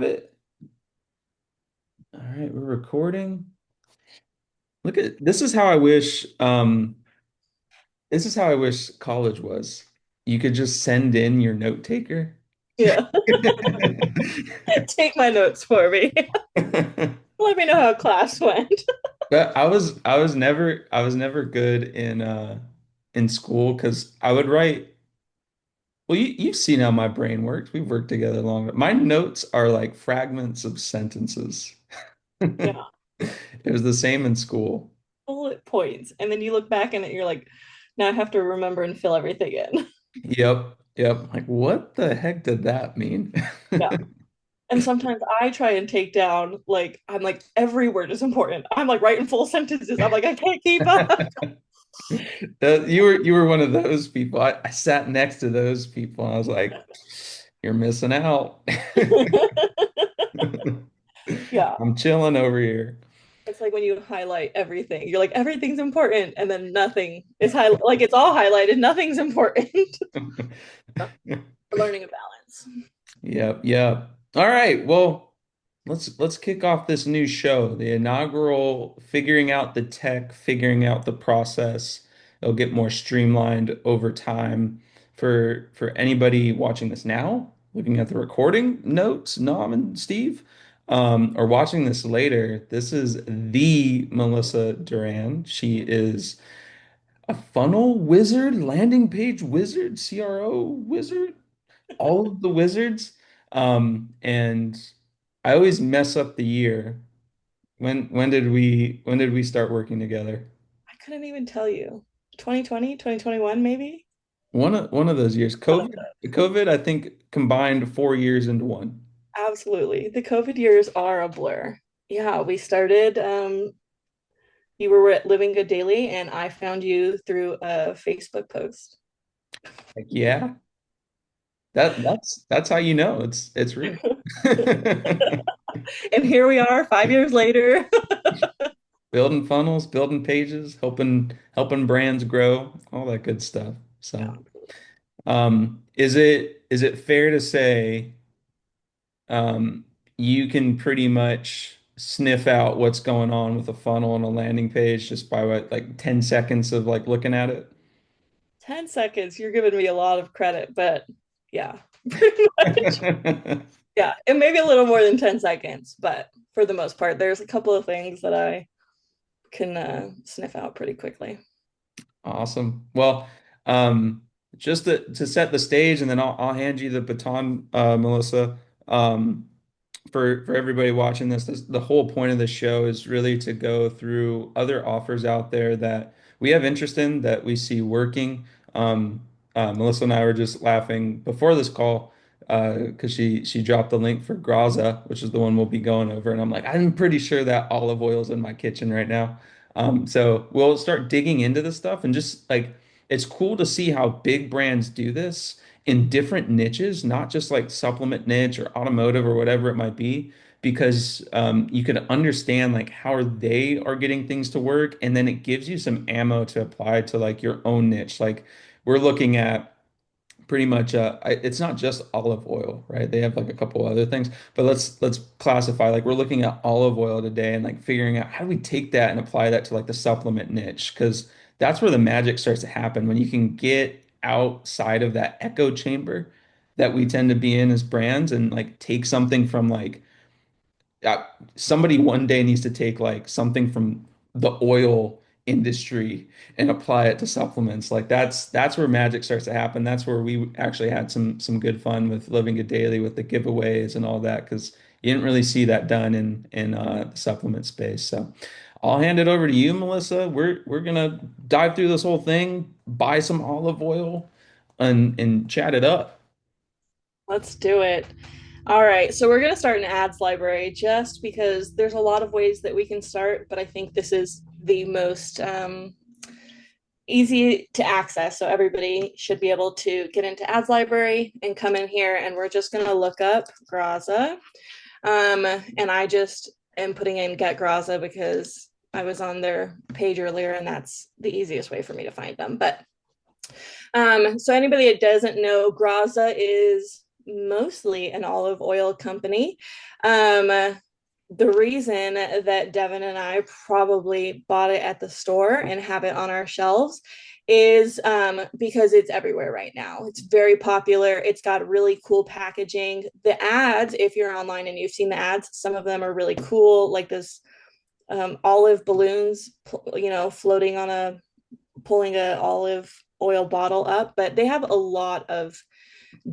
have it. All right, we're recording. Look at this is how I wish this is how I wish college was. You could just send in your note taker. Yeah. Take my notes for me. Let me know how class went. But I was never good in school because I would write. Well, you've seen how my brain works. We've worked together long. My notes are like fragments of sentences. Yeah. It was the same in school. Bullet points. And then you look back and you're like, now I have to remember and fill everything in. Yep, yep. Like, what the heck did that mean? Yeah. And sometimes I try and take down, like, I'm like, every word is important. I'm like writing full sentences. I'm like, I can't keep up. You were one of those people. I sat next to those people and I was like, you're missing out. Yeah. I'm chilling over here. It's like when you highlight everything, you're like, everything's important. And then nothing is like it's all highlighted, nothing's important. Learning a balance. Yep, yep. All right. Well, let's kick off this new show, the inaugural figuring out the tech, figuring out the process. It'll get more streamlined over time for anybody watching this now, looking at the recording notes, Nom and Steve, or watching this later. This is the Melissa Duran. She is a funnel wizard, landing page wizard, CRO wizard, all of the wizards. And I always mess up the year. When did we start working together? I couldn't even tell you. 2020, 2021, maybe? One of those years. One of COVID, I think combined 4 years into one. Absolutely. The COVID years are a blur. Yeah, we started, you were at Living Good Daily, and I found you through a Facebook post. Like, yeah, that's how you know it's real. And here we are 5 years later. Building funnels, building pages, helping brands grow, all that good stuff. Yeah. So, is it fair to say you can pretty much sniff out what's going on with a funnel and a landing page just by what, like 10 seconds of like looking at it? 10 seconds, you're giving me a lot of credit, but yeah, pretty much. Yeah, it may be a little more than 10 seconds, but for the most part, there's a couple of things that I can sniff out pretty quickly. Awesome. Well, um, just to set the stage, and then I'll hand you the baton, Melissa. For everybody watching this, the whole point of the show is really to go through other offers out there that we have interest in, that we see working. Melissa and I were just laughing before this call because she dropped the link for Graza, which is the one we'll be going over, and I'm like, I'm pretty sure that olive oil's in my kitchen right now. So we'll start digging into this stuff and just like it's cool to see how big brands do this in different niches, not just like supplement niche or automotive or whatever it might be, because you can understand like how they are getting things to work, and then it gives you some ammo to apply to like your own niche. Like we're looking at pretty much it's not just olive oil, right? They have like a couple other things, but let's classify like we're looking at olive oil today and like figuring out how do we take that and apply that to like the supplement niche, because that's where the magic starts to happen when you can get outside of that echo chamber that we tend to be in as brands and like take something from like uh, somebody one day needs to take like something from the oil industry and apply it to supplements. Like that's where magic starts to happen. That's where we actually had some good fun with Living It Daily with the giveaways and all that because you didn't really see that done in the supplement space. So I'll hand it over to you, Melissa. We're gonna dive through this whole thing, buy some olive oil, and chat it up. Let's do it. All right, so we're going to start an ads library just because there's a lot of ways that we can start, but I think this is the most easy to access. So everybody should be able to get into ads library and come in here, and we're just going to look up Graza. And I just am putting in Get Graza because I was on their page earlier, and that's the easiest way for me to find them. But so anybody that doesn't know, Graza is mostly an olive oil company. Um, the reason that Devin and I probably bought it at the store and have it on our shelves is because it's everywhere right now. It's very popular. It's got really cool packaging. The ads, if you're online and you've seen the ads, some of them are really cool, like this olive balloons, floating on a pulling a olive oil bottle up. But they have a lot of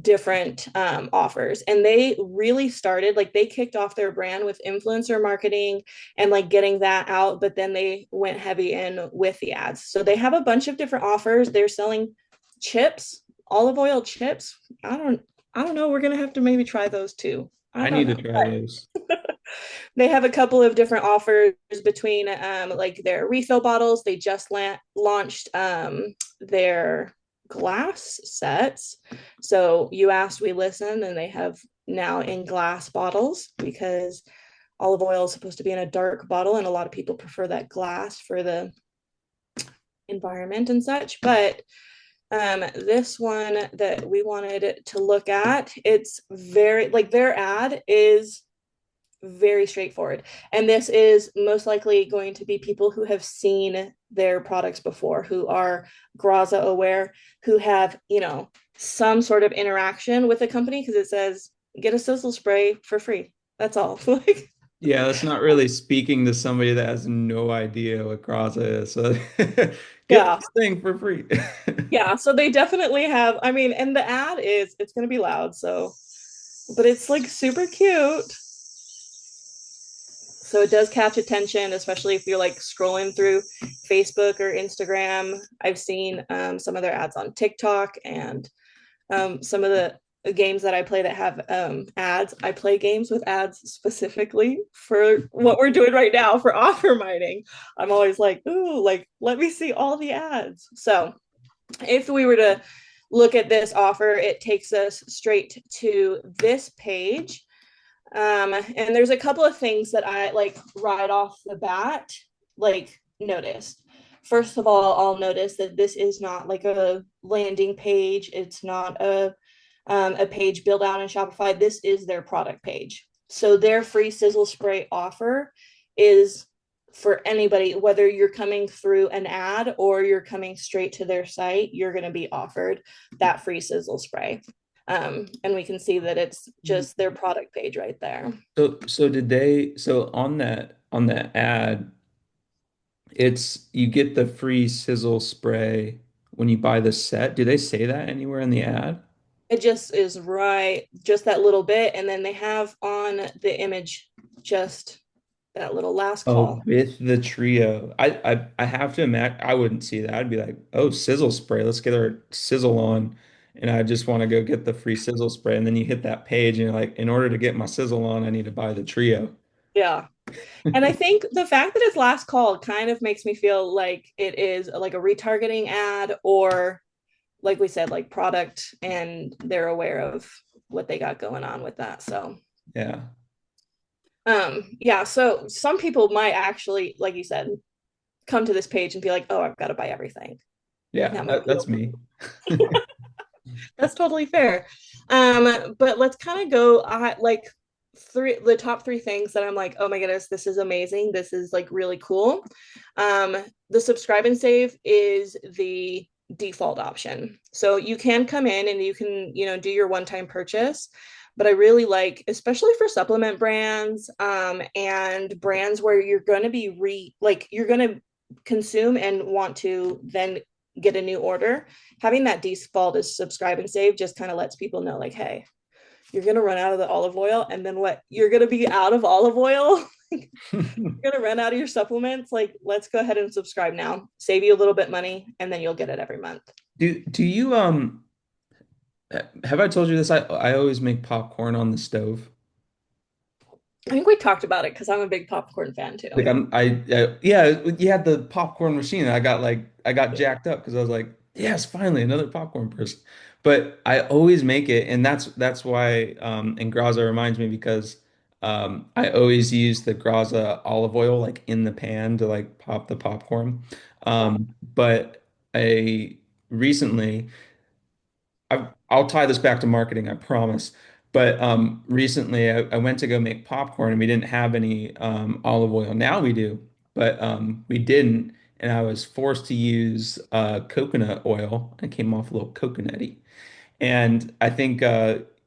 different offers, and they really started, like, they kicked off their brand with influencer marketing and like getting that out, but then they went heavy in with the ads. So they have a bunch of different offers. They're selling chips, olive oil chips. I don't know, we're gonna have to maybe try those too. I I don't need to know. try those. They have a couple of different offers between like their refill bottles. They just launched their glass sets. So you asked, we listened, and they have now in glass bottles because olive oil is supposed to be in a dark bottle, and a lot of people prefer that glass for the environment and such. But this one that we wanted to look at, it's very, like, their ad is very straightforward. And this is most likely going to be people who have seen their products before, who are Graza aware, who have, some sort of interaction with the company, because it says get a sizzle spray for free. That's all. Like, Yeah, that's not really speaking to somebody that has no idea what Graza is. So get yeah. this thing for free. Yeah. So they definitely have, I mean, and the ad is, it's going to be loud. So, but it's like super cute. So it does catch attention, especially if you're like scrolling through Facebook or Instagram. I've seen some of their ads on TikTok, and some of the games that I play that have ads. I play games with ads specifically for what we're doing right now for offer mining. I'm always like, ooh, like, let me see all the ads. So if we were to look at this offer, it takes us straight to this page. And there's a couple of things that I like right off the bat, like, noticed. First of all, I'll notice that this is not like a landing page. It's not a page built out in Shopify. This is their product page. So their free sizzle spray offer is for anybody, whether you're coming through an ad or you're coming straight to their site, you're going to be offered that free sizzle spray. And we can see that it's just their product page right there. So did they so on that ad, it's you get the free sizzle spray when you buy the set. Do they say that anywhere in the ad? It just is right, just that little bit. And then they have on the image just that little last Oh, call. with the trio. I have to imagine I wouldn't see that. I'd be like, oh, sizzle spray. Let's get our sizzle on. And I just want to go get the free sizzle spray. And then you hit that page and you're like, in order to get my sizzle on, I need to buy the trio. Yeah. And I think the fact that it's last call kind of makes me feel like it is like a retargeting ad, or like we said, like product, and they're aware of what they got going on with that. So Yeah. yeah, so some people might actually, like you said, come to this page and be like, oh, I've got to buy everything. Yeah, That might be that's me. that's totally fair. But let's kind of go like the top three things that I'm like, oh my goodness, this is amazing. This is like really cool. The subscribe and save is the default option. So you can come in and you can, do your one-time purchase. But I really like, especially for supplement brands, and brands where you're going to be you're going to consume and want to then get a new order, having that default as subscribe and save just kind of lets people know, like, hey, you're going to run out of the olive oil, and then what, you're going to be out of olive oil. You're going to run out of your supplements. Like, let's go ahead and subscribe now, save you a little bit money, and then you'll get it every month. Do you have I told you this? I always make popcorn on the stove. I think we talked about it because I'm a big popcorn fan too. Like yeah, you had the popcorn machine. I got jacked up because I was like, yes, finally another popcorn person. But I always make it, and that's why and Graza reminds me because I always use the Graza olive oil like in the pan to like pop the popcorn. Yeah. But I recently I'll tie this back to marketing, I promise. But recently I went to go make popcorn and we didn't have any olive oil. Now we do, but we didn't. And I was forced to use coconut oil. I came off a little coconutty. And I think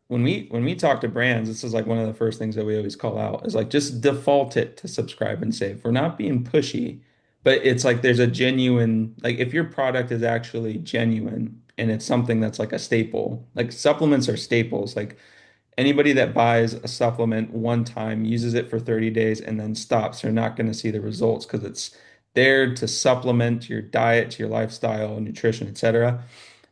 when we talk to brands, this is like one of the first things that we always call out is like just default it to subscribe and save. We're not being pushy, but it's like there's a genuine like if your product is actually genuine and it's something that's like a staple, like supplements are staples. Like anybody that buys a supplement one time, uses it for 30 days, and then stops, they're not going to see the results because it's there to supplement your diet, your lifestyle, nutrition, etc.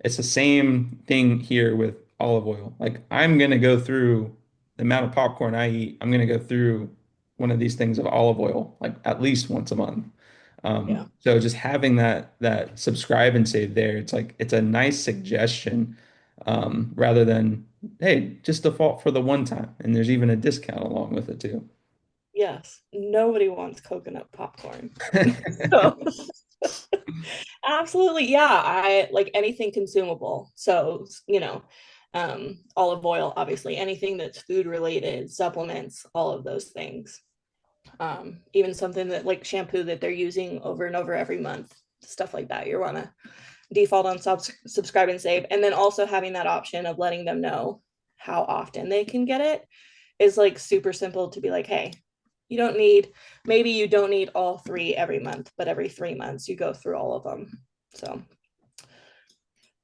It's the same thing here with olive oil. Like I'm going to go through the amount of popcorn I eat, I'm going to go through one of these things of olive oil like at least once a month. Yeah. So just having that subscribe and save there, it's like it's a nice suggestion rather than hey, just default for the one time. And there's even a discount along with it too. Yes. Nobody wants coconut popcorn. So absolutely, yeah. I like anything consumable. So, olive oil, obviously, anything that's food related, supplements, all of those things. Even something that like shampoo that they're using over and over every month, stuff like that. You want to default on subscribe and save. And then also having that option of letting them know how often they can get it is like super simple to be like, hey, maybe you don't need all three every month, but every 3 months you go through all of them. So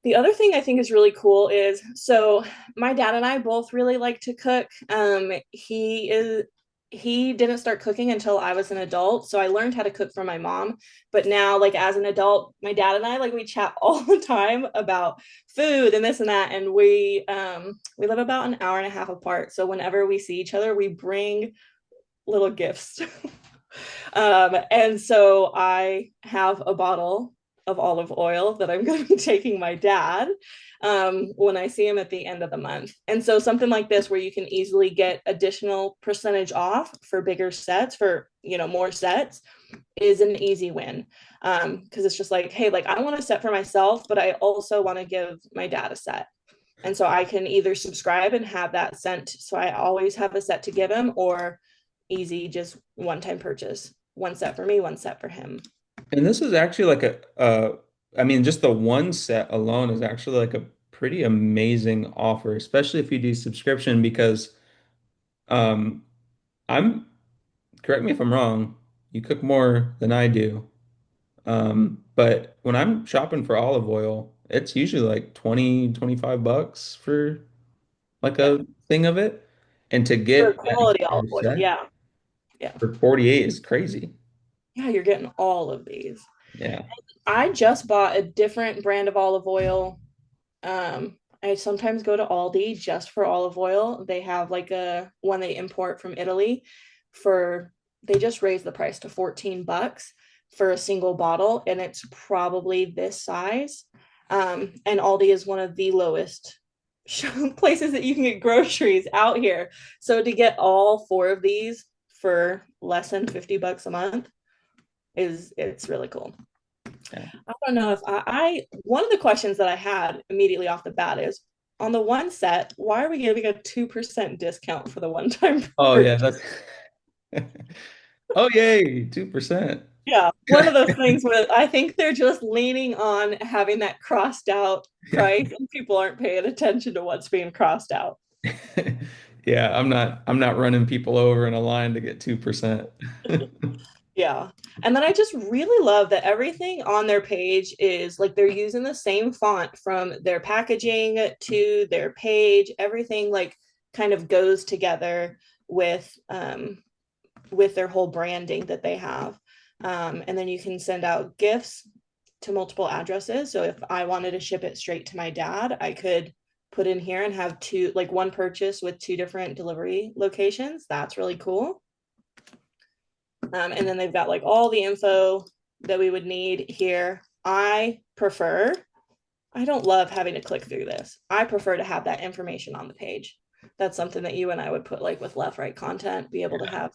the other thing I think is really cool is so my dad and I both really like to cook. He didn't start cooking until I was an adult, so I learned how to cook from my mom. But now, like as an adult, my dad and I like we chat all the time about food and this and that, and we live about an hour and a half apart. So whenever we see each other, we bring little gifts. And so I have a bottle of olive oil that I'm going to be taking my dad when I see him at the end of the month. And so something like this, where you can easily get additional percentage off for bigger sets, for more sets, is an easy win. Because it's just like, hey, like I want a set for myself, but I also want to give my dad a set. And so I can either subscribe and have that sent, so I always have a set to give him, or easy, just one time purchase, one set for me, one set for him. And this is actually like I mean, just the one set alone is actually like a pretty amazing offer, especially if you do subscription because um I'm correct me if I'm wrong, you cook more than I do. But when I'm shopping for olive oil, it's usually like 20, 25 bucks for like Yeah, a thing of it. And to for get that quality entire olive oil. set Yeah, yeah, for 48 is crazy. yeah. You're getting all of these. Yeah. I just bought a different brand of olive oil. I sometimes go to Aldi just for olive oil. They have like a one they import from Italy for they just raised the price to $14 for a single bottle, and it's probably this size. And Aldi is one of the lowest places that you can get groceries out here. So to get all four of these for less than $50 a month it's really cool. Yeah. I don't know if I one of the questions that I had immediately off the bat is on the one set, why are we giving a 2% discount for the one time Oh yeah, purchase? that's oh yay, 2%. Yeah, one of those things where I think they're just leaning on having that crossed out Yeah. price and people aren't paying attention to what's being crossed out. Yeah, I'm not running people over in a line to get 2%. Yeah. And then I just really love that everything on their page is like they're using the same font from their packaging to their page. Everything like kind of goes together with their whole branding that they have. And then you can send out gifts to multiple addresses. So if I wanted to ship it straight to my dad, I could put in here and have two, like one purchase with two different delivery locations. That's really cool. And then they've got like all the info that we would need here. I don't love having to click through this. I prefer to have that information on the page. That's something that you and I would put like with left, right content, be able to have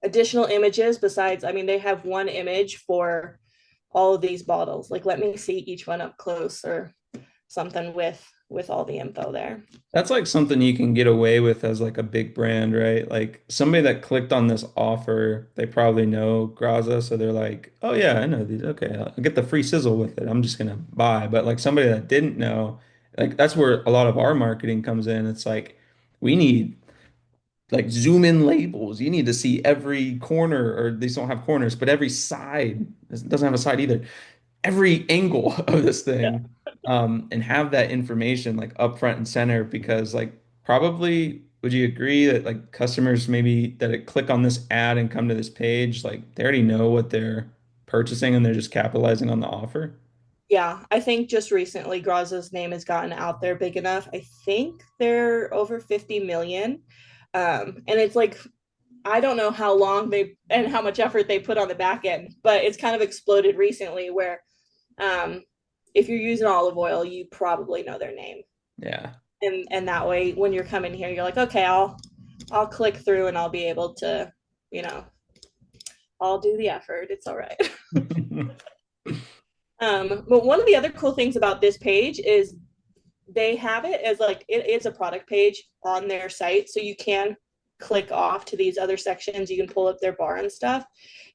additional images besides, I mean, they have one image for all of these bottles. Like, let me see each one up close or something with with all the info there. That's like something you can get away with as like a big brand, right? Like somebody that clicked on this offer, they probably know Graza, so they're like, "Oh yeah, I know these. Okay, I'll get the free sizzle with it. I'm just gonna buy." But like somebody that didn't know, like that's where a lot of our marketing comes in. It's like we need like zoom in labels. You need to see every corner, or these don't have corners, but every side. It doesn't have a side either, every angle of this Yeah. thing, and have that information like up front and center because like probably would you agree that like customers maybe that click on this ad and come to this page like they already know what they're purchasing and they're just capitalizing on the offer? Yeah, I think just recently Graza's name has gotten out there big enough. I think they're over 50 million. And it's like, I don't know how long they and how much effort they put on the back end, but it's kind of exploded recently where um, if you're using olive oil, you probably know their name. Yeah. And that way when you're coming here, you're like, okay, I'll click through and I'll be able to, you know, I'll do the effort. It's all right. But one of the other cool things about this page is they have it as like it is a product page on their site, so you can click off to these other sections. You can pull up their bar and stuff,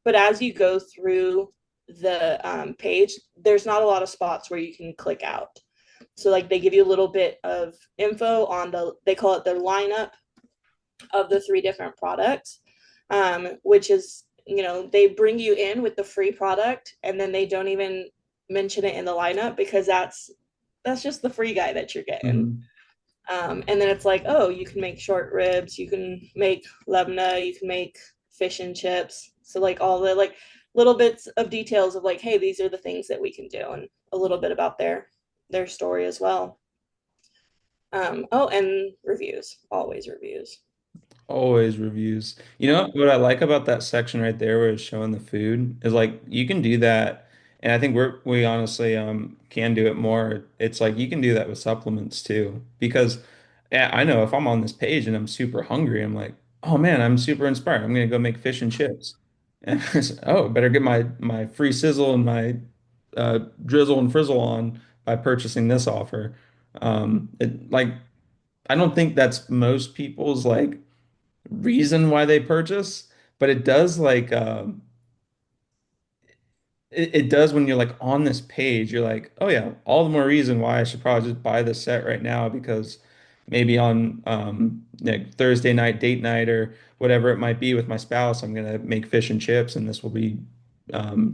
but as you go through the page, there's not a lot of spots where you can click out. So like they give you a little bit of info on the they call it their lineup of the three different products, which is they bring you in with the free product and then they don't even mention it in the lineup because that's just the free guy that you're getting. Mhm. And then it's like, oh, you can make short ribs, you can make labna, you can make fish and chips. So like all the like little bits of details of like, hey, these are the things that we can do, and a little bit about their story as well. Oh, and reviews, always reviews. Always reviews. You know what I like about that section right there where it's showing the food is like you can do that, and I think we honestly can do it more. It's like you can do that with supplements too. Because yeah, I know if I'm on this page and I'm super hungry, I'm like, oh man, I'm super inspired. I'm gonna go make fish and chips. And oh, better get my free sizzle and my drizzle and frizzle on by purchasing this offer. Like I don't think that's most people's like reason why they purchase, but it does like it does when you're like on this page, you're like, oh yeah, all the more reason why I should probably just buy this set right now because maybe on like Thursday night date night or whatever it might be with my spouse, I'm gonna make fish and chips and this will be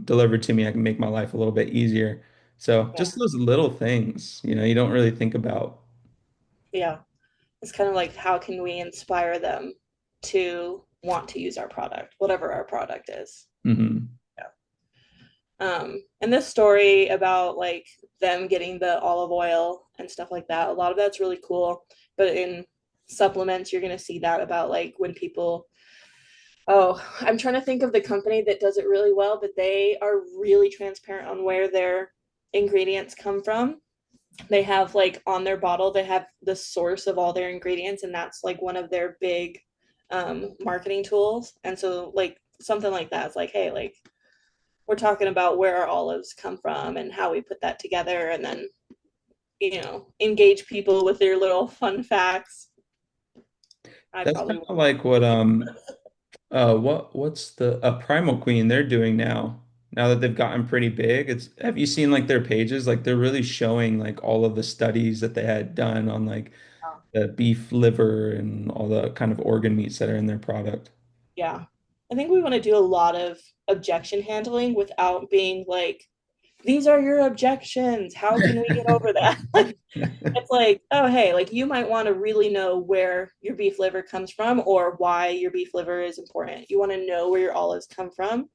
delivered to me. I can make my life a little bit easier. So Yeah, just those little things, you don't really think about. yeah. It's kind of like how can we inspire them to want to use our product, whatever our product is. Hmm. Yeah. And this story about like them getting the olive oil and stuff like that, a lot of that's really cool. But in supplements, you're gonna see that about like when people, oh, I'm trying to think of the company that does it really well, but they are really transparent on where their ingredients come from. They have like on their bottle, they have the source of all their ingredients, and that's like one of their big marketing tools. And so like something like that is like, hey, like we're talking about where our olives come from and how we put that together, and then engage people with their little fun facts. I That's probably kind of like what what's the a Primal Queen they're doing now? Now that they've gotten pretty big, it's have you seen like their pages? Like they're really showing like all of the studies that they had done on like the beef liver and all the kind of organ meats that are in their product. yeah. I think we want to do a lot of objection handling without being like, these are your objections. How can we get over that? Like, it's like, oh, hey, like you might want to really know where your beef liver comes from or why your beef liver is important. You want to know where your olives come from.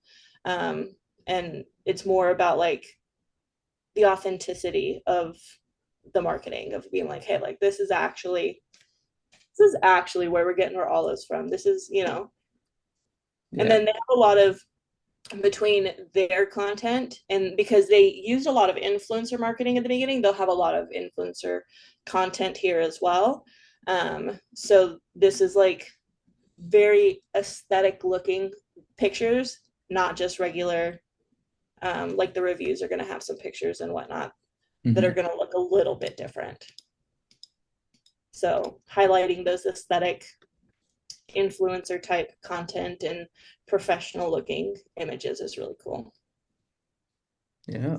Um, and it's more about like the authenticity of the marketing of being like, hey, like this is actually where we're getting our olives from. This is, and Yeah. then they have a lot of between their content, and because they used a lot of influencer marketing at the beginning, they'll have a lot of influencer content here as well. So this is like very aesthetic looking pictures, not just regular. Like the reviews are going to have some pictures and whatnot that are Mhm. going to look a little bit different. So highlighting those aesthetic influencer type content and professional looking images is really cool. Yeah.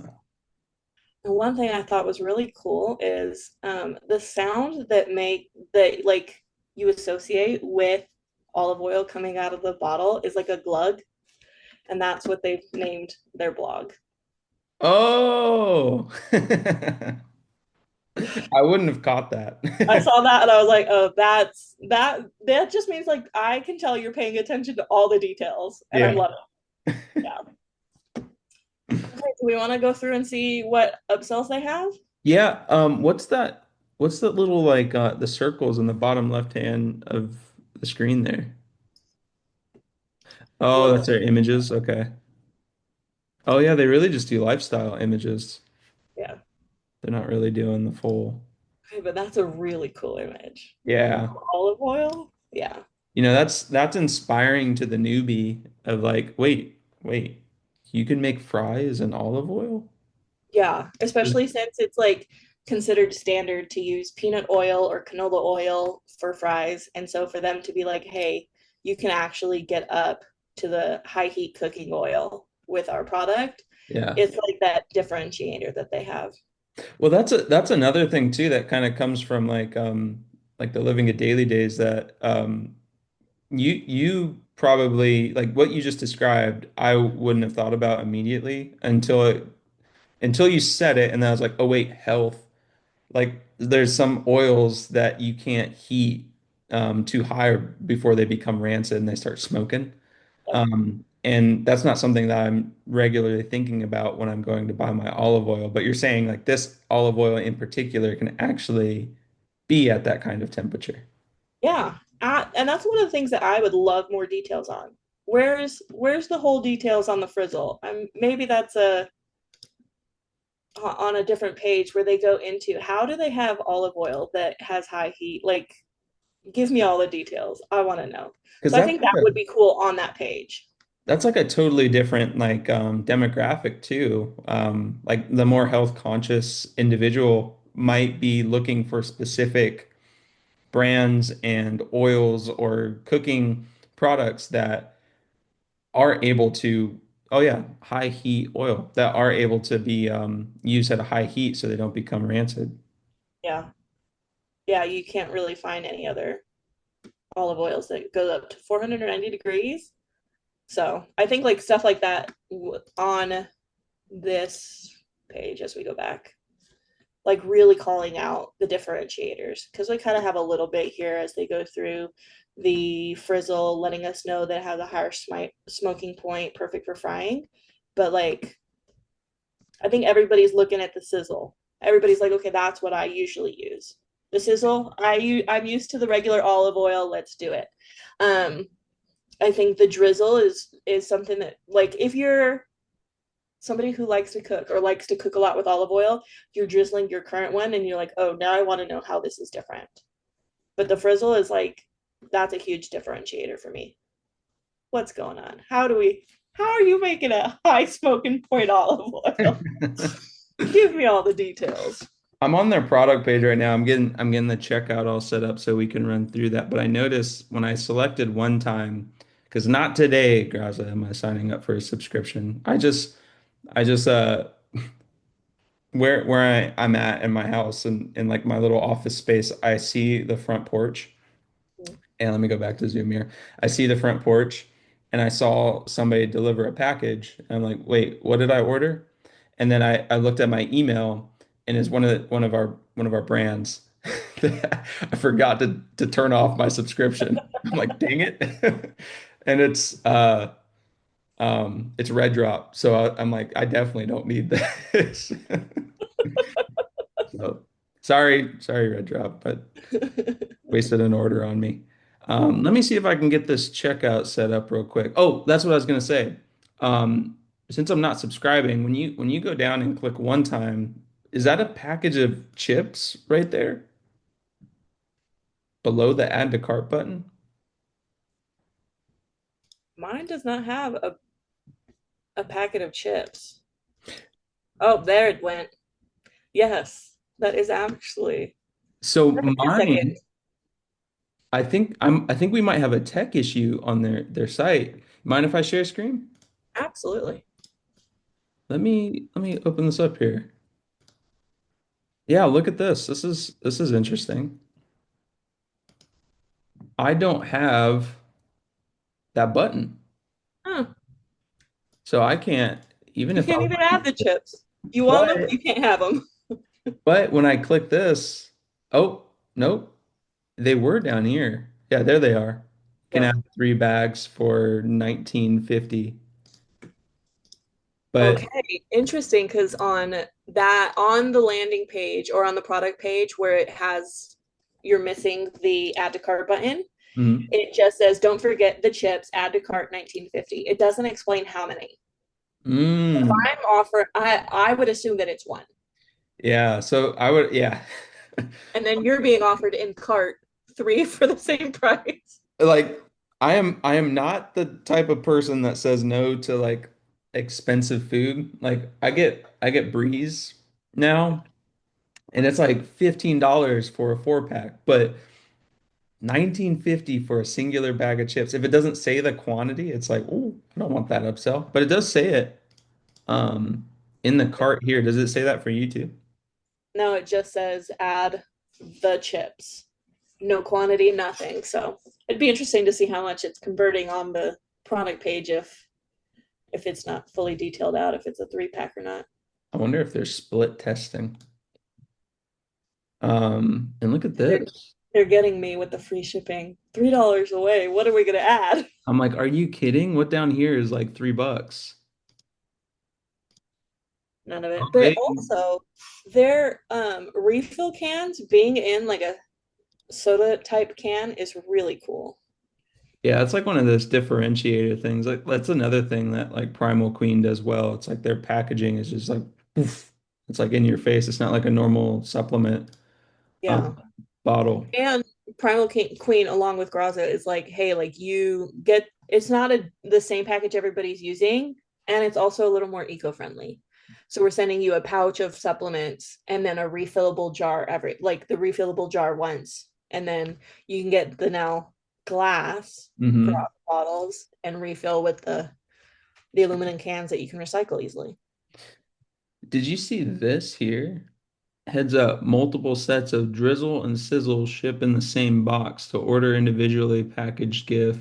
And one thing I thought was really cool is the sound that like you associate with olive oil coming out of the bottle is like a glug, and that's what they've named their blog. Oh, I wouldn't have caught I that. saw that and I was like, oh, that just means like I can tell you're paying attention to all the details, and I'm Yeah. loving it. Yeah. Okay, do we want to go through and see what upsells they have? Yeah. What's that? What's that little like the circles in the bottom left hand of the screen there? Oh, Look, that's their images. Okay. Oh yeah, they really just do lifestyle images. yeah. They're not really doing the full. Okay, but that's a really cool image. Yeah. Olive oil? Yeah. That's inspiring to the newbie of like, wait, you can make fries in olive oil? Yeah, especially since it's like considered standard to use peanut oil or canola oil for fries. And so for them to be like, hey, you can actually get up to the high heat cooking oil with our product, Yeah. it's like that differentiator that they have. Well, that's another thing too that kind of comes from like the living a daily days that you probably like what you just described, I wouldn't have thought about immediately until you said it and then I was like, "Oh wait, health." Like there's some oils that you can't heat too high before they become rancid and they start smoking. And that's not something that I'm regularly thinking about when I'm going to buy my olive oil. But you're saying like this olive oil in particular can actually be at that kind of temperature. Yeah. And that's one of the things that I would love more details on. Where's the whole details on the frizzle? Maybe that's a on a different page where they go into how do they have olive oil that has high heat? Like, give me all the details. I want to know. Because So I think that would be cool on that page. that's like a totally different like demographic too. Like the more health conscious individual might be looking for specific brands and oils or cooking products that are able to, oh yeah, high heat oil that are able to be used at a high heat so they don't become rancid. Yeah. Yeah, you can't really find any other olive oils that go up to 490 degrees. So I think like stuff like that on this page as we go back, like really calling out the differentiators because we kind of have a little bit here as they go through the frizzle, letting us know that it has a higher smoking point, perfect for frying. But like, I think everybody's looking at the sizzle. Everybody's like, okay, that's what I usually use. The sizzle, I'm used to the regular olive oil. Let's do it. Um, I think the drizzle is something that like if you're somebody who likes to cook or likes to cook a lot with olive oil, you're drizzling your current one and you're like, oh, now I want to know how this is different. But the frizzle is like, that's a huge differentiator for me. What's going on? How are you making a high smoking point olive oil? Give me all the details. I'm on their product page right now. I'm getting the checkout all set up so we can run through that. But I noticed when I selected one time, because not today, Graza, am I signing up for a subscription. I just where I'm at in my house and in like my little office space, I see the front porch. And let me go back to Zoom here. I see the front porch and I saw somebody deliver a package. And I'm like, wait, what did I order? And then I looked at my email and it's one of our brands. I forgot to turn off my subscription. I'm like, dang it. And it's Red Drop. So I'm like, I definitely don't need this. So sorry, Red Drop, but wasted an order on me. Let me see if I can get this checkout set up real quick. Oh, that's what I was gonna say. Since I'm not subscribing, when you go down and click one time, is that a package of chips right there below the add to cart button? Mine does not have a packet of chips. Oh, there it went. Yes, that is actually. So Give me a second. mine, I think we might have a tech issue on their site. Mind if I share screen? Absolutely. Let me open this up here. Yeah, look at this. This is interesting. I don't have that button. Huh. So I can't even You if I can't even add the chips. You want them? but You can't have them. but when I click this, oh, nope, they were down here. Yeah, there they are. Can Yeah. have 3 bags for 19.50. But Okay, interesting because on the landing page or on the product page where it has you're missing the add to cart button, mm, it just says don't forget the chips, add to cart 1950. It doesn't explain how many. If mm, I'm offer I would assume that it's one. yeah, so I would yeah. And then you're being offered in cart three for the same price. Like I am not the type of person that says no to like expensive food. Like I get Breeze now and it's like $15 for a 4 pack, but 19.50 for a singular bag of chips. If it doesn't say the quantity, it's like, oh, I don't want that upsell. But it does say it um in the cart here. Does it say that for you too? No, it just says add the chips. No quantity, nothing. So it'd be interesting to see how much it's converting on the product page if it's not fully detailed out, if it's a 3 pack or not. I wonder if they're split testing. And look at They're this. they're getting me with the free shipping. $3 away. What are we gonna add? I'm like, are you kidding? What down here is like $3? None of it. Oh, But also their refill cans being in like a soda type can is really cool. yeah, it's like one of those differentiator things. Like that's another thing that like Primal Queen does well. It's like their packaging is just like poof. It's like in your face. It's not like a normal supplement Yeah. um, bottle. And Primal Queen, along with Graza, is like, hey, like you get it's not the same package everybody's using, and it's also a little more eco-friendly. So we're sending you a pouch of supplements and then a refillable jar every like the refillable jar once, and then you can get the now glass Hmm. Graza bottles and refill with the aluminum cans that you can recycle easily. Did you see this here? Heads up, multiple sets of drizzle and sizzle ship in the same box. To order individually packaged gift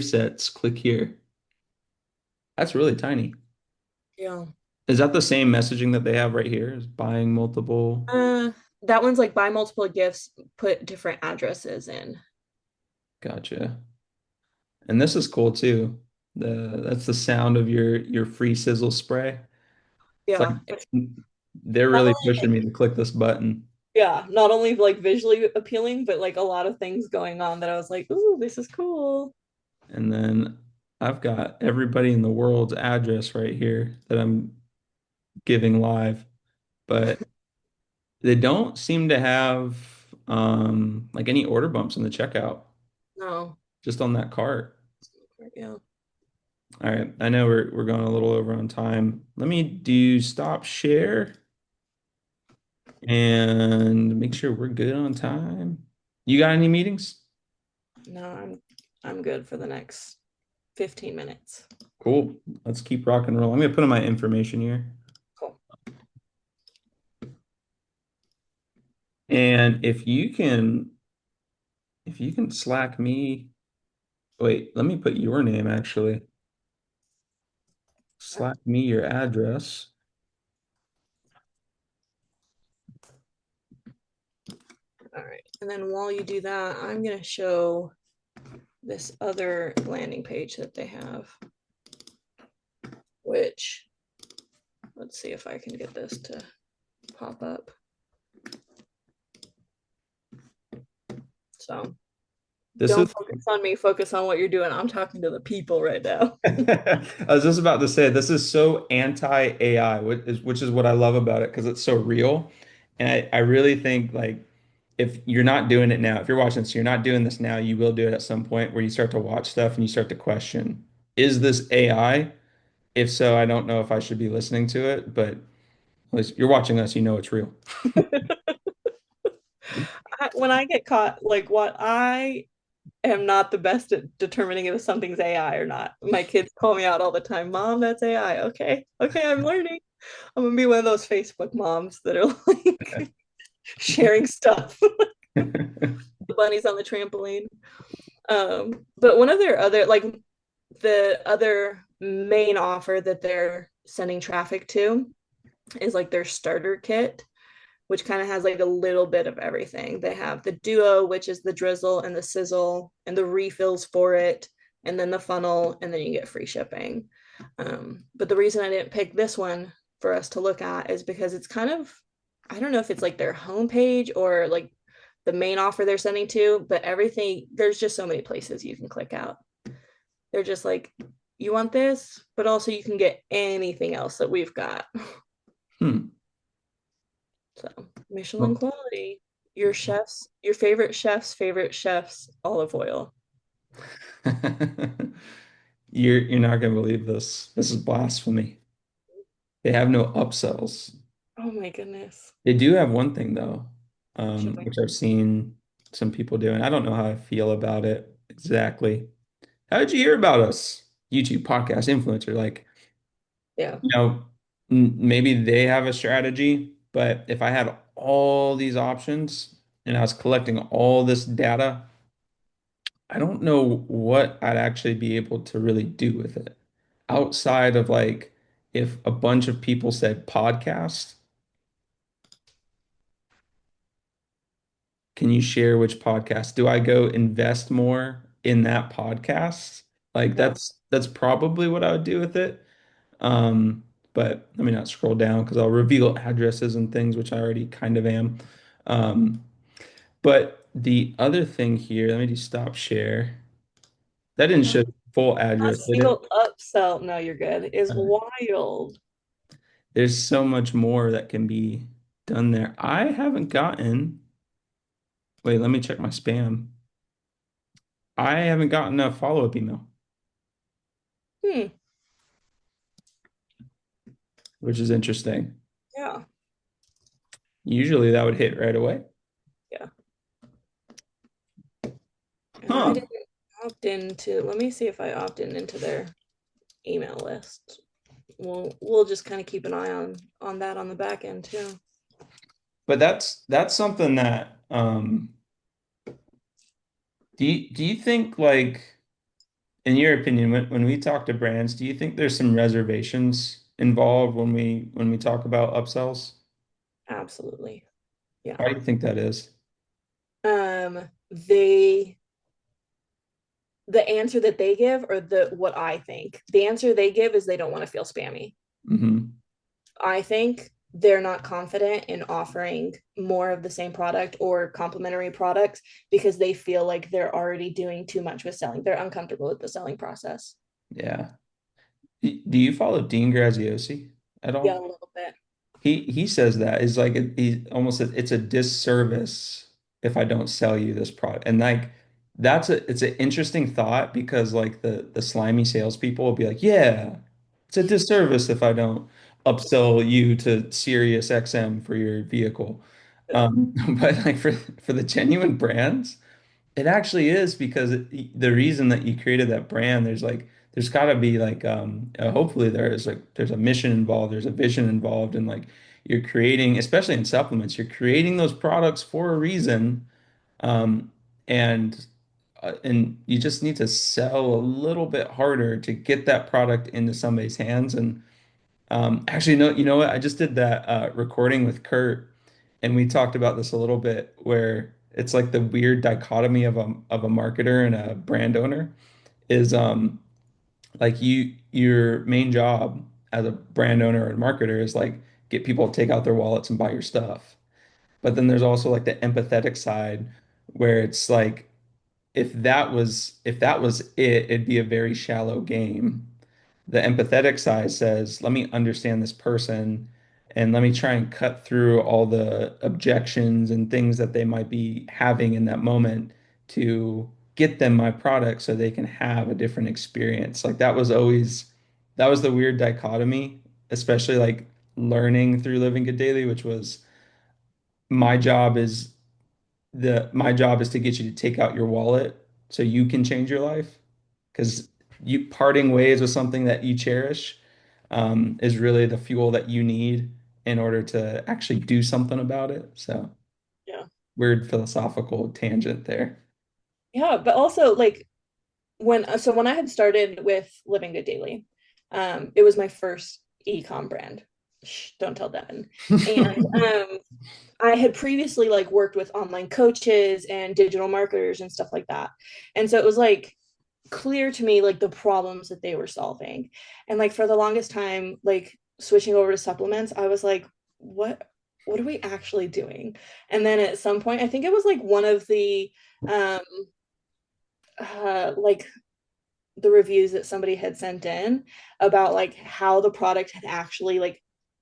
sets, click here. That's really tiny. Yeah. Is that the same messaging that they have right here? Is buying multiple? Uh, that one's like buy multiple gifts, put different addresses in. Gotcha. And this is cool too. That's the sound of your free sizzle spray. It's like Yeah. It's they're not really only pushing me to click this button. yeah, not only like visually appealing, but like a lot of things going on that I was like, ooh, this is cool. And then I've got everybody in the world's address right here that I'm giving live, but they don't seem to have like any order bumps in the checkout, No. just on that cart. Yeah. All right, I know we're going a little over on time. Let me do stop share and make sure we're good on time. You got any meetings? No, I'm good for the next 15 minutes. Cool. Let's keep rock and roll. I'm gonna put in my information here. Cool. And if you can Slack me, wait, let me put your name actually. Slack me your address. All right. And then while you do that, I'm gonna show this other landing page that they have, which let's see if I can get this to pop up. So This don't is focus on me, focus on what you're doing. I'm talking to the people right now. I was just about to say this is so anti-AI, which is what I love about it because it's so real. And I really think like if you're not doing it now, if you're watching this, you're not doing this now, you will do it at some point where you start to watch stuff and you start to question, is this AI? If so, I don't know if I should be listening to it, but at least you're watching us, you know it's real. when I get caught, like what I am not the best at determining if something's AI or not. My kids call me out all the time, Mom, that's AI. Okay, okay, I'm learning. I'm gonna be one of those Facebook moms that are like sharing stuff. The bunnies on the trampoline. But one of their other like the other main offer that they're sending traffic to is like their starter kit, which kind of has like a little bit of everything. They have the duo, which is the drizzle and the sizzle, and the refills for it, and then the funnel, and then you get free shipping. But the reason I didn't pick this one for us to look at is because it's kind of, I don't know if it's like their homepage or like the main offer they're sending to, but everything, there's just so many places you can click out. They're just like, you want this, but also you can get anything else that we've got. Hmm. So, Michelin Well, quality. Your chef's, your favorite chef's olive oil. you're not gonna believe this. This is blasphemy. They have no upsells. Oh my goodness. They do have one thing though, Should we? which I've seen some people doing. I don't know how I feel about it exactly. How did you hear about us? YouTube, podcast, influencer. Like, Yeah. you know, maybe they have a strategy, but if I had all these options and I was collecting all this data, I don't know what I'd actually be able to really do with it outside of like if a bunch of people said podcast, can you share which podcast? Do I go invest more in that podcast? Like Yeah. that's probably what I would do with it. Um, but let me not scroll down because I'll reveal addresses and things, which I already kind of am. Um, but the other thing here, let me just stop share. That didn't Not show full a address, did it? single upsell. No, you're good. Is wild. There's so much more that can be done there. I haven't gotten, wait, let me check my spam. I haven't gotten a follow-up email, Hmm. which is interesting. Yeah. Usually that would hit right away. Yeah. And I Huh. didn't opt into, let me see if I opt in into their email list. We'll just kind of keep an eye on that on the back end too. But that's something that do you think like in your opinion when we talk to brands, do you think there's some reservations involved when we talk about upsells? Absolutely. Yeah. Why do you think that is? They the answer that they give or the what I think. The answer they give is they don't want to feel spammy. Hmm. I think they're not confident in offering more of the same product or complementary products because they feel like they're already doing too much with selling. They're uncomfortable with the selling process. Yeah. Do you follow Dean Graziosi at Yeah, a all? little bit. He says that is like he almost said it's a disservice if I don't sell you this product. And like it's an interesting thought because like the slimy salespeople will be like, yeah, it's a disservice if I don't upsell you to Sirius XM for your vehicle. Yeah. But like for the genuine brands, it actually is because the reason that you created that brand, there's got to be like hopefully there's a mission involved, there's a vision involved, and like you're creating, especially in supplements, you're creating those products for a reason, um, and and you just need to sell a little bit harder to get that product into somebody's hands. And actually, no, you know what? I just did that recording with Kurt, and we talked about this a little bit, where it's like the weird dichotomy of a marketer and a brand owner is like your main job as a brand owner or marketer is like get people to take out their wallets and buy your stuff. But then there's also like the empathetic side where it's like if that was it, it'd be a very shallow game. The empathetic side says, let me understand this person and let me try and cut through all the objections and things that they might be having in that moment to get them my product so they can have a different experience. Like that was the weird dichotomy, especially like learning through Living Good Daily, which was my job is the my job is to get you to take out your wallet so you can change your life. Because you parting ways with something that you cherish is really the fuel that you need in order to actually do something about it. So Yeah. weird philosophical tangent there. Yeah, but also like when I had started with Living Good Daily, it was my first e-com brand. Shh, don't tell Devin. And I had previously like worked with online coaches and digital marketers and stuff like that. And so it was like clear to me like the problems that they were solving. And like for the longest time, like switching over to supplements, I was like, what are we actually doing? And then at some point, I think it was like one of the um like the reviews that somebody had sent in about like how the product had actually like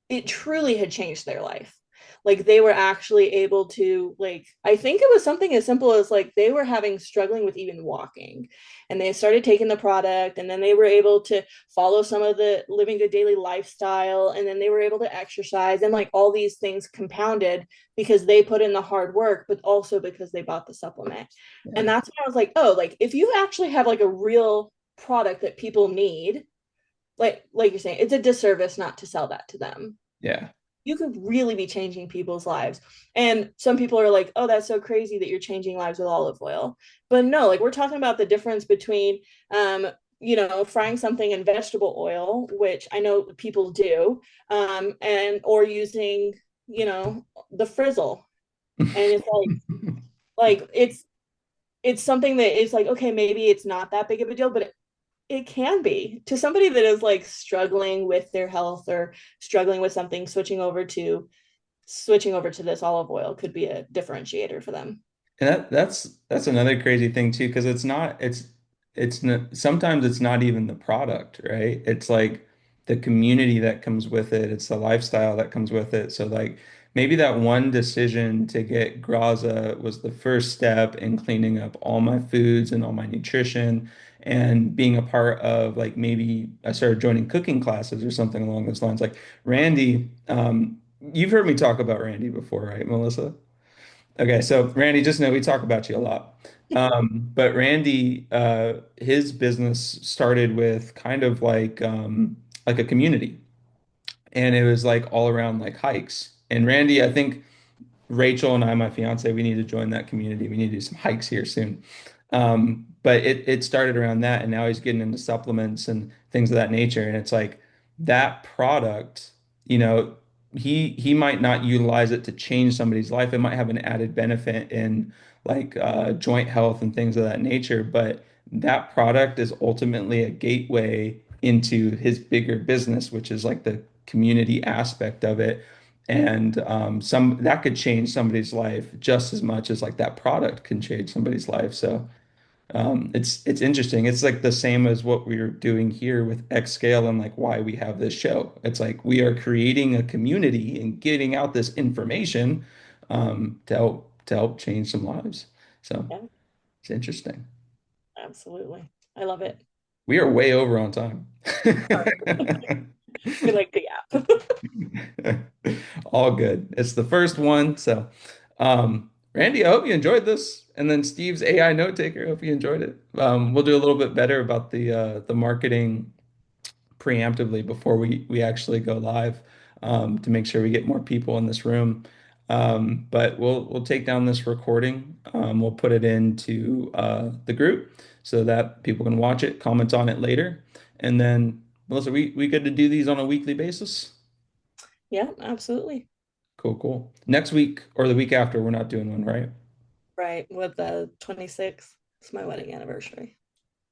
it truly had changed their life. Like they were actually able to like I think it was something as simple as like they were having struggling with even walking and they started taking the product and then they were able to follow some of the living good daily lifestyle and then they were able to exercise and like all these things compounded because they put in the hard work but also because they bought the supplement. And Yeah. that's when I was like, oh, like if you actually have like a real product that people need, like you're saying, it's a disservice not to sell that to them. Yeah. You could really be changing people's lives. And some people are like, oh, that's so crazy that you're changing lives with olive oil. But no, like we're talking about the difference between frying something in vegetable oil, which I know people do, and or using, the frizzle. And it's like it's something that is like, okay, maybe it's not that big of a deal, but it can be to somebody that is like struggling with their health or struggling with something. Switching over to this olive oil could be a differentiator for them. And that's another crazy thing too, because it's not, sometimes it's not even the product, right? It's like the community that comes with it. It's the lifestyle that comes with it. So like maybe that one decision to get Graza was the first step in cleaning up all my foods and all my nutrition and being a part of like maybe I started joining cooking classes or something along those lines. Like Randy, you've heard me talk about Randy before, right, Melissa? Okay, so Randy, just know we talk about you a lot. But Randy, his business started with kind of like a community, and it was like all around like hikes. And Randy, I think Rachel and I, my fiance, we need to join that community. We need to do some hikes here soon. But it started around that, and now he's getting into supplements and things of that nature. And it's like that product, you know, he might not utilize it to change somebody's life. It might have an added benefit in like joint health and things of that nature. But that product is ultimately a gateway into his bigger business, which is like the community aspect of it and some that could change somebody's life just as much as like that product can change somebody's life. So it's interesting. It's like the same as what we're doing here with X Scale and like why we have this show. It's like we are creating a community and getting out this information to help change some lives. So Yeah, it's interesting. absolutely. I love it. We are way over on time. We like the app. All good. It's the first one. So, Randy, I hope you enjoyed this. And then Steve's AI note taker, I hope you enjoyed it. We'll do a little bit better about the marketing preemptively before we actually go live to make sure we get more people in this room. But we'll take down this recording. We'll put it into the group so that people can watch it, comment on it later. And then, Melissa, we good to do these on a weekly basis? Yeah, absolutely. Cool, cool. Next week or the week after, we're not doing one, right? Right. With the 26th, it's my wedding anniversary.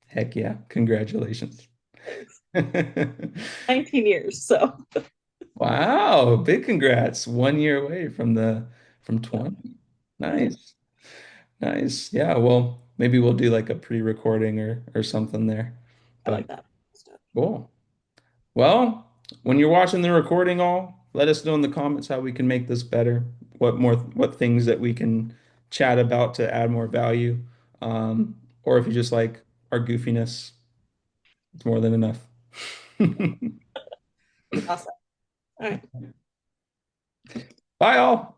Heck yeah. Congratulations. Thanks. 19 years. So, Wow, big congrats. 1 year away from yeah. 20. Yeah. Nice. Nice. Yeah, well, maybe we'll do like a pre-recording or something there. I But like that. cool. Well, when you're watching the recording all, let us know in the comments how we can make this better. What things that we can chat about to add more value. Or if you just like our goofiness, it's more than enough. Awesome. All right. Bye all.